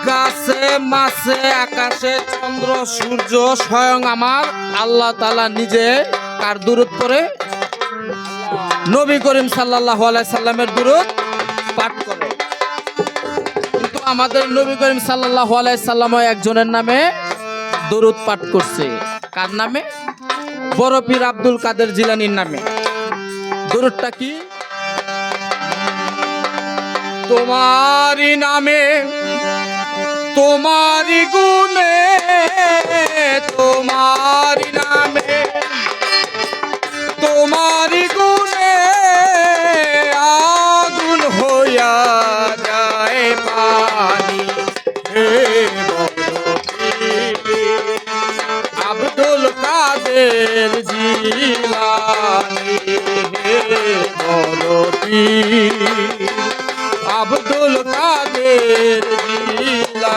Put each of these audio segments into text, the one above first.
গাছে মাছে আকাশে চন্দ্র সূর্য স্বয়ং আমার আল্লাহ তাআলা নিজে কার দুরূদ পড়ে? নবী করিম সাল্লাল্লাহু আলাইহি সাল্লামের দুরূদ পাঠ করে। কিন্তু আমাদের নবী করিম সাল্লাল্লাহু আলাইহি সাল্লাম একজনের নামে দুরূদ পাঠ করছে। কার নামে? বড় পীর আব্দুল কাদের জিলানীর নামে। দুরূদটা কি? তোমারি নামে তোমারি গুণে তোমারি নামে তোমারি গুণে আগুন হইয়া যায় পানি। হে আব্দুল কাদের জিলানী, হে বড় পীর আব্দুল কাদের জিলানী।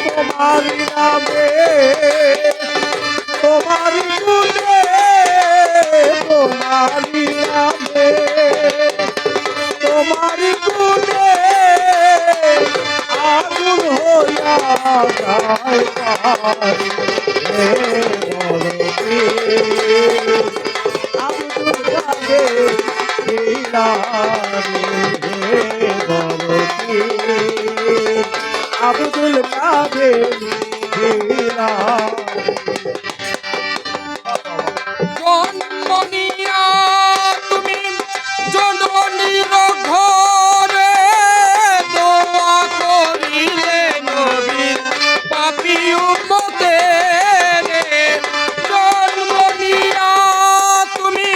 তোমারি নামে তোমারি গুণে তোমারি নামে তোমারি গুণে আগুন হইয়া যায় পানি। হে বড় পীর আব্দুল কাদের জিলানী, হে বড় পীর আব্দুল কাদের জিলানী। জন্ম নিয়া তুমি জননীর ঘরে দোয়া করিলে নবীর পাপী উম্মতের। জন্ম নিয়া তুমি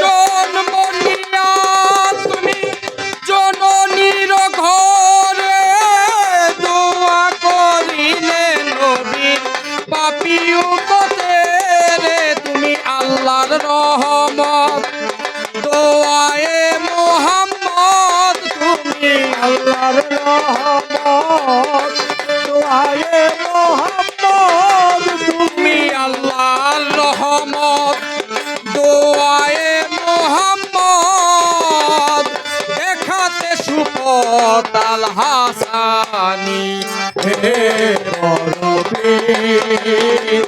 জন্ম নিয়া তুমি জননীর ঘরে দোয়া করিলে নবীর পাপী উম্মতের। তুমি আল্লাহর রহমত দোয়ায়ে মুহাম্মদ, তুমি আল্লাহর রহমত দোয়ায়ে মুহাম্মদ, তুমি আল্লাহর রহমত দোয়ায়ে মুহাম্মদ। দেখাতে সুপথ আল হাসানি, হে বড় পীর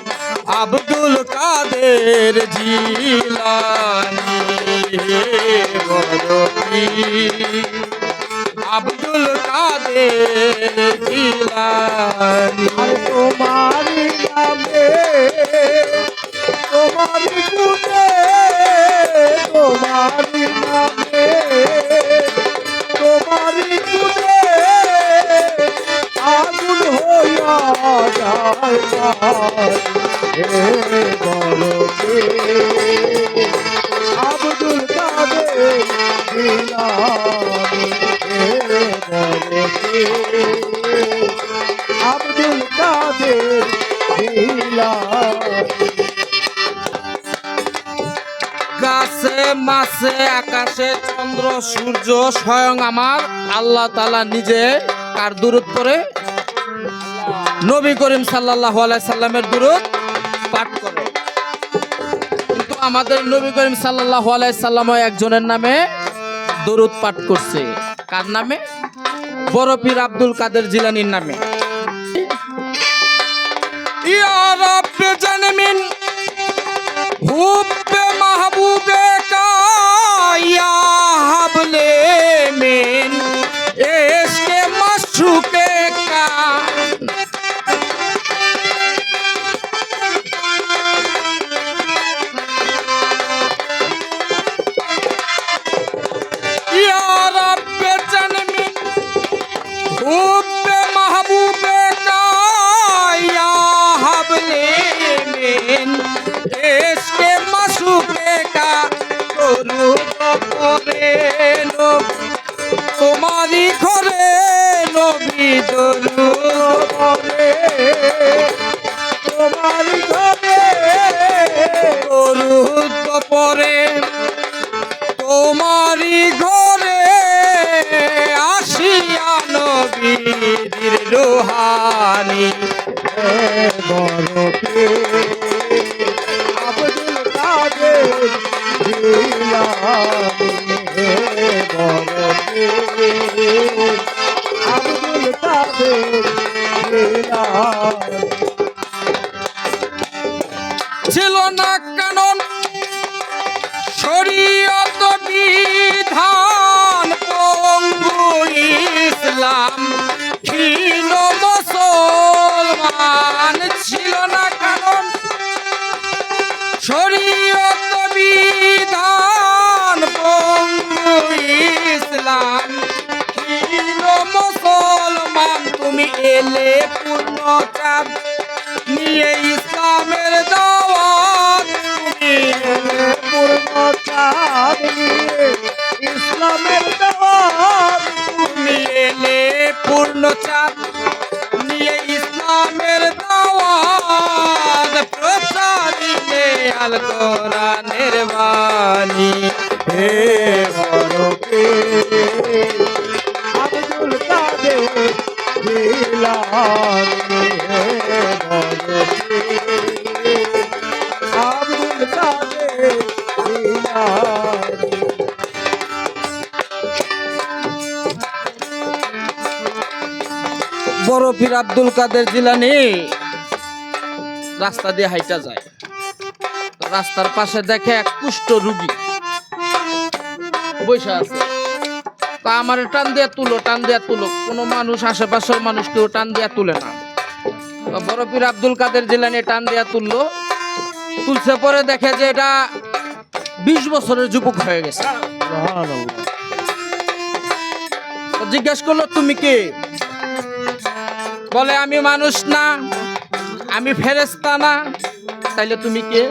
আব্দুল কাদের জিলানী, হে বড় পীর আব্দুল কাদের জিলানী। আর তোমারি নামে তোমারি গুণে তোমারি নামে তোমারি গুণে আগুন হইয়া যায় পানি। হে বড় পীর আব্দুল কাদের জিলানী, হে বড় পীর আব্দুল কাদের জিলানী। গাছে মাছে আকাশে চন্দ্র সূর্য স্বয়ং আমার আল্লাহ তাআলা নিজে কার দুরূদ পড়ে? নবী করিম সাল্লাল্লাহু আলাইহি সাল্লামের দুরূদ পাঠ করে। কিন্তু আমাদের নবী করিম সাল্লাল্লাহু আলাইহি সাল্লাম একজনের নামে দুরূদ পাঠ করছে। কার নামে? বড় পীর আব্দুল কাদের জিলানীর নামে। ইয়া রাব্বে জানমিন হুব্বে মাহবুবে কা ইয়া হাবলে মিন ইশকে মাশুকে কা। ইয়া রাব্বে জানমিন হুব্বে মাহবুবে কা ইয়া হাবলে মিন ইশকে মাশুকে কা। দরুদ পড়ে তোমারি ঘরে নবী দরুদ পড়ে তোমারি ঘরে দরুদ পড়ে তোমারি ঘরে আসিয়া নবীর রুহানি। বড় পীর জিলানি হে বড় আব্দুল কাদের জিলানি। ছিল না কানুন শরীয়ত বিধান, পঙ্গু ইসলাম ক্ষীণ মুসলমান। ছিল না কানুন শরীয়ত বিধান, পঙ্গু ইসলাম ক্ষীণ মুসলমান। তুমি এলে পূর্ণ চাঁদ নিয়ে ইসলামের দাওয়াত, তুমি পূর্ণ চাঁদ নিয়ে ইসলামের দাওয়াত, তুমি এলে পূর্ণ চাঁদ নিয়ে ইসলামের দাওয়াত, প্রচারিলে আল কোরআনের বাণী হে বড় আব্দুল কাদের জিলানি হে বড় আব্দুল কাদের জিলানি। বড় পীর আব্দুল কাদের জিলানী রাস্তা দিয়ে হাইটা যায়। তো রাস্তার পাশে দেখে এক কুষ্ঠ রোগী বসে আছে। তা আমার টান দিয়ে তুলো, টান দিয়ে তুলো। কোনো মানুষ, আশেপাশের মানুষ কেউ টান দিয়ে তুলে না। তো বড় পীর আব্দুল কাদের জিলানী টান দিয়ে তুললো। তুলছে, পরে দেখে যে এটা 20 বছরের যুবক হয়ে গেছে। সুবহানাল্লাহ। তো জিজ্ঞেস করলো, তুমি কে? বলে, আমি মানুষ না, আমি ফেরেশতা না। তাইলে তুমি কে?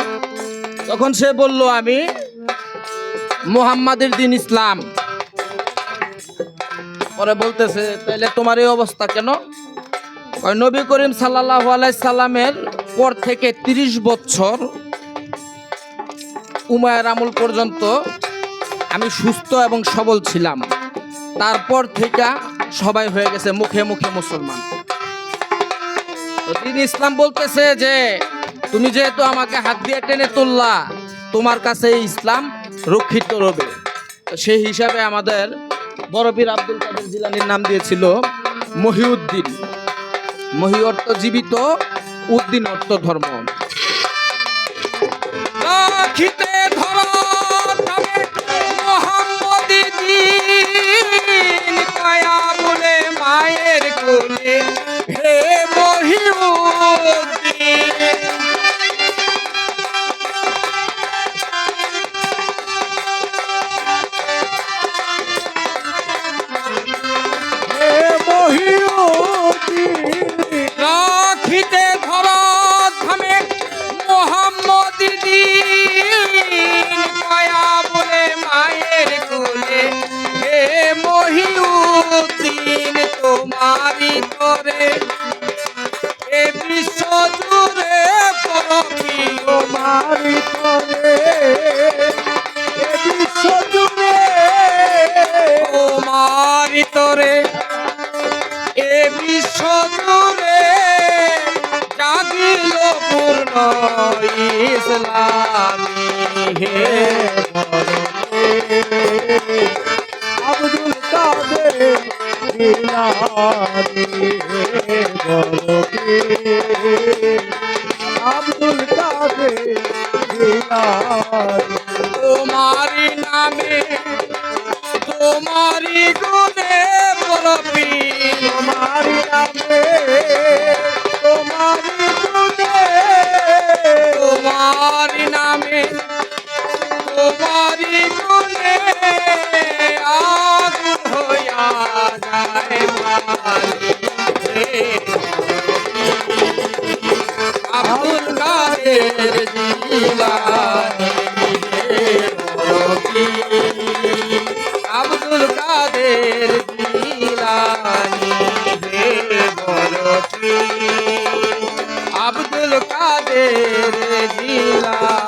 তখন সে বলল, আমি মুহাম্মাদের দিন ইসলাম। পরে বলতেছে, তাইলে তোমার এই অবস্থা কেন? কয়, নবী করিম সাল্লাল্লাহু আলাইহি সাল্লামের পর থেকে 30 বছর উমায়ের আমল পর্যন্ত আমি সুস্থ এবং সবল ছিলাম। তারপর থেকে সবাই হয়ে গেছে মুখে মুখে মুসলমান। তো দিন ইসলাম বলতেছে যে তুমি যেহেতু আমাকে হাত দিয়ে টেনে তুললা, তোমার কাছে এই ইসলাম রক্ষিত রবে। তো সেই হিসাবে আমাদের বড় পীর আব্দুল কাদের জিলানীর নাম দিয়েছিল মহিউদ্দিন। মহি অর্থ জীবিত, উদ্দিন অর্থ ধর্ম। রাখিতে ধরা তবে মোহাম্মদী দিন, কয়া বলে মায়ের কোলে হে মহিউদ্দিন। হে মহিউদ্দিন রাখিতে ধরা থামে মোহাম্মদী দিন, কয়া বলে মায়ের কোলে হে মহিউদ্দিন। তোমারি তরে এ বিশ্ব জুড়ে পরপ্রিয়, তোমারি তরে এ বিশ্ব জুড়ে তোমারি তরে এ বিশ্ব জুড়ে জাগিল পূর্ণ ইসলামী হে আব্দুল কাদের জিলানি হে বড় আব্দুল কাদের জিলানি। তোমারি নামে তোমারি গুণে পরপি, তোমারি নামে তোমারি গুণে তোমারি নামে তোমারি গুণে আগুন হইয়া যায় মালি হে আব্দুল কাদের জিলানী হে বড়পি, আব্দুল কাদের জিলানী হে বড়পি, আব্দুল কাদের জিলানী।